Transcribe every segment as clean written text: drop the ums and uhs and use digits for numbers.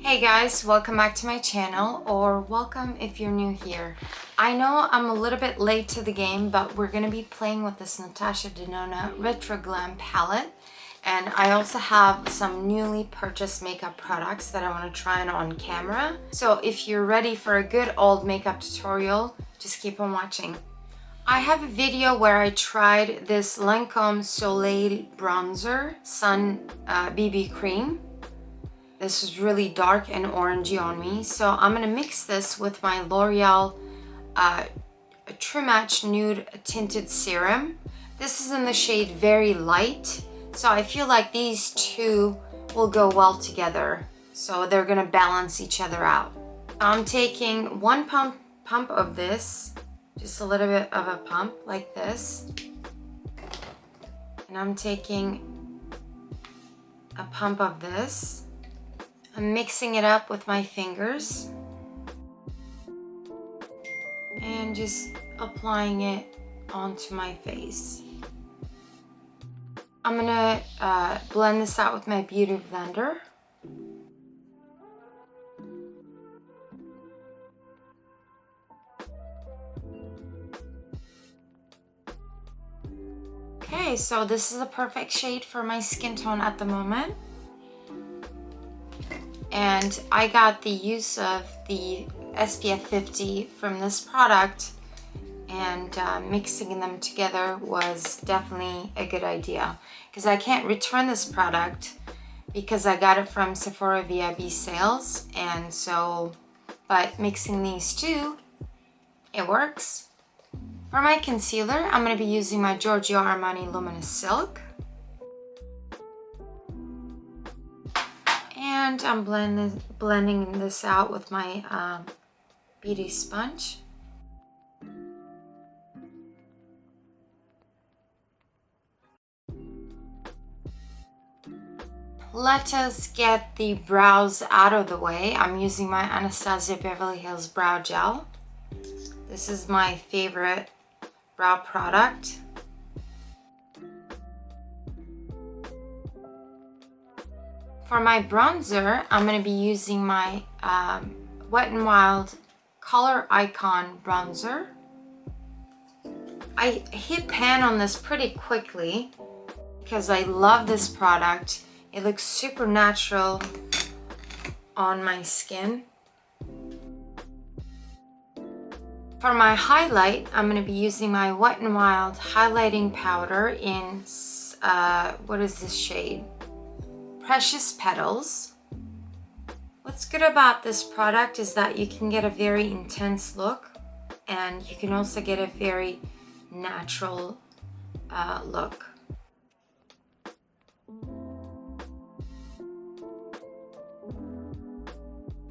Hey guys, welcome back to my channel, or welcome if you're new here. I know I'm a little bit late to the game, but we're going to be playing with this Natasha Denona Retro Glam palette. And I also have some newly purchased makeup products that I want to try on camera. So if you're ready for a good old makeup tutorial, just keep on watching. I have a video where I tried this Lancome Soleil Bronzer Sun BB Cream. This is really dark and orangey on me, so I'm gonna mix this with my L'Oreal True Match Nude Tinted Serum. This is in the shade Very Light, so I feel like these two will go well together. So they're gonna balance each other out. I'm taking one pump of this, just a little bit of a pump like this. And I'm taking a pump of this. I'm mixing it up with my fingers and just applying it onto my face. I'm gonna blend this out with my beauty blender. Okay, so this is a perfect shade for my skin tone at the moment. And I got the use of the SPF 50 from this product, and mixing them together was definitely a good idea, because I can't return this product because I got it from Sephora VIB sales, and so, but mixing these two, it works. For my concealer, I'm going to be using my Giorgio Armani Luminous Silk. And I'm blending this out with my beauty sponge. Let us get the brows out of the way. I'm using my Anastasia Beverly Hills Brow Gel. This is my favorite brow product. For my bronzer, I'm going to be using my Wet n Wild Color Icon bronzer. I hit pan on this pretty quickly because I love this product. It looks super natural on my skin. For my highlight, I'm going to be using my Wet n Wild highlighting powder in, what is this shade? Precious Petals. What's good about this product is that you can get a very intense look, and you can also get a very natural look.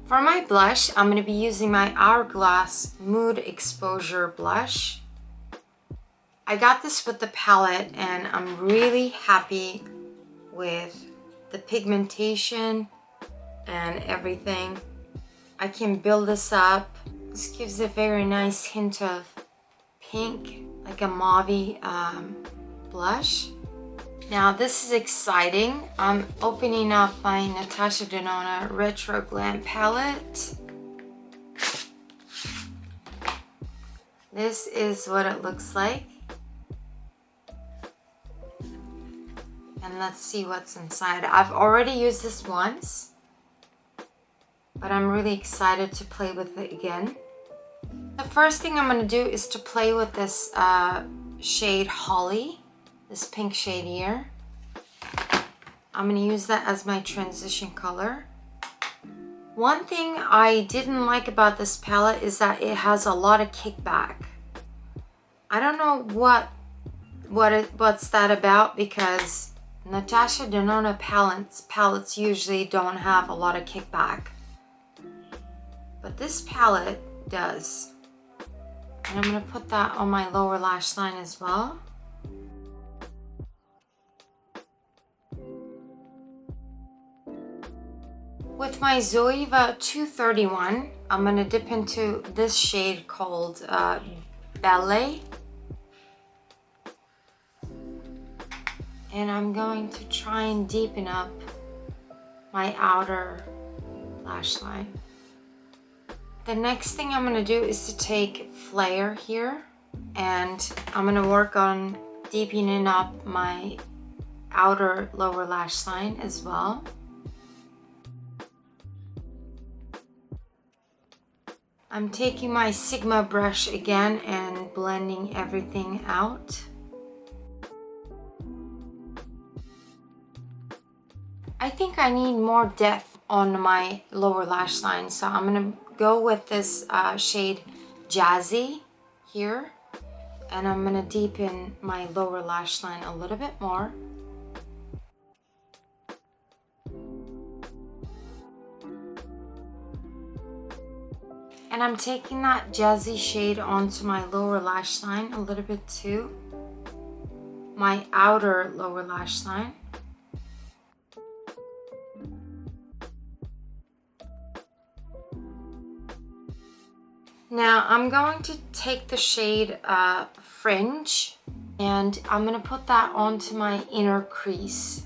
For my blush, I'm going to be using my Hourglass Mood Exposure Blush. I got this with the palette, and I'm really happy with the pigmentation and everything. I can build this up. This gives a very nice hint of pink, like a mauve blush. Now this is exciting. I'm opening up my Natasha Denona Retro Glam palette. This is what it looks like. And let's see what's inside. I've already used this once, but I'm really excited to play with it again. The first thing I'm going to do is to play with this shade Holly, this pink shade here. I'm going to use that as my transition color. One thing I didn't like about this palette is that it has a lot of kickback. I don't know what's that about, because Natasha Denona palettes usually don't have a lot of kickback, but this palette does. And I'm going to put that on my lower lash line as well. With my Zoeva 231, I'm going to dip into this shade called Ballet. And I'm going to try and deepen up my outer lash line. The next thing I'm going to do is to take Flare here, and I'm going to work on deepening up my outer lower lash line as well. I'm taking my Sigma brush again and blending everything out. I think I need more depth on my lower lash line, so I'm going to go with this shade Jazzy here, and I'm going to deepen my lower lash line a little bit more. And I'm taking that Jazzy shade onto my lower lash line a little bit too, my outer lower lash line. Now I'm going to take the shade Fringe, and I'm going to put that onto my inner crease.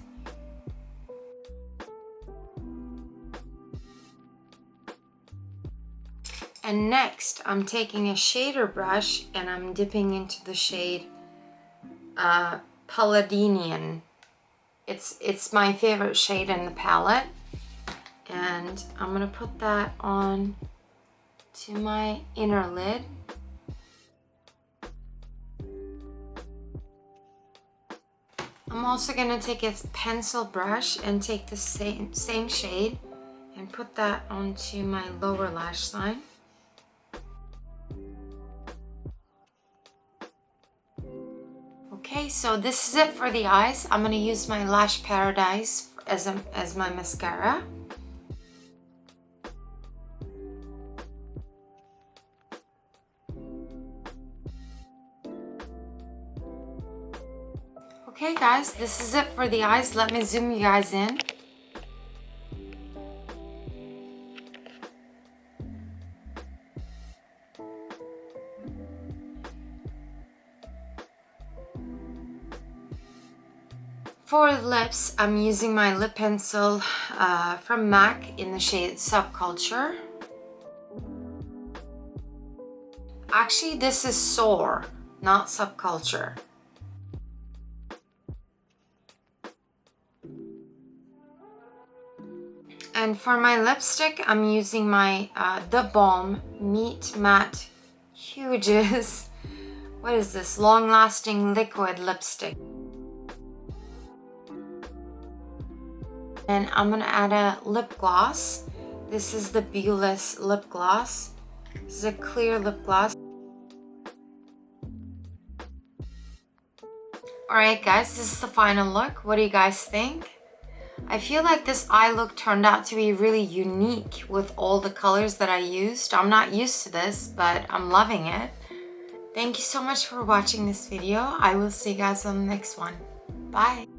And next I'm taking a shader brush and I'm dipping into the shade Palladian. It's my favorite shade in the palette, and I'm going to put that on to my inner lid. I'm also going to take a pencil brush and take the same shade and put that onto my lower lash line. Okay, so this is it for the eyes. I'm going to use my Lash Paradise as my mascara. Okay guys, this is it for the eyes. Let me zoom you guys in. For lips, I'm using my lip pencil from MAC in the shade Subculture. Actually, this is Soar, not Subculture. And for my lipstick, I'm using my The Balm Meet Matte Huges. What is this? Long Lasting Liquid Lipstick. And I'm gonna add a lip gloss. This is the Beaueless lip gloss. This is a clear lip gloss. Alright guys, this is the final look. What do you guys think? I feel like this eye look turned out to be really unique with all the colors that I used. I'm not used to this, but I'm loving it. Thank you so much for watching this video. I will see you guys on the next one. Bye!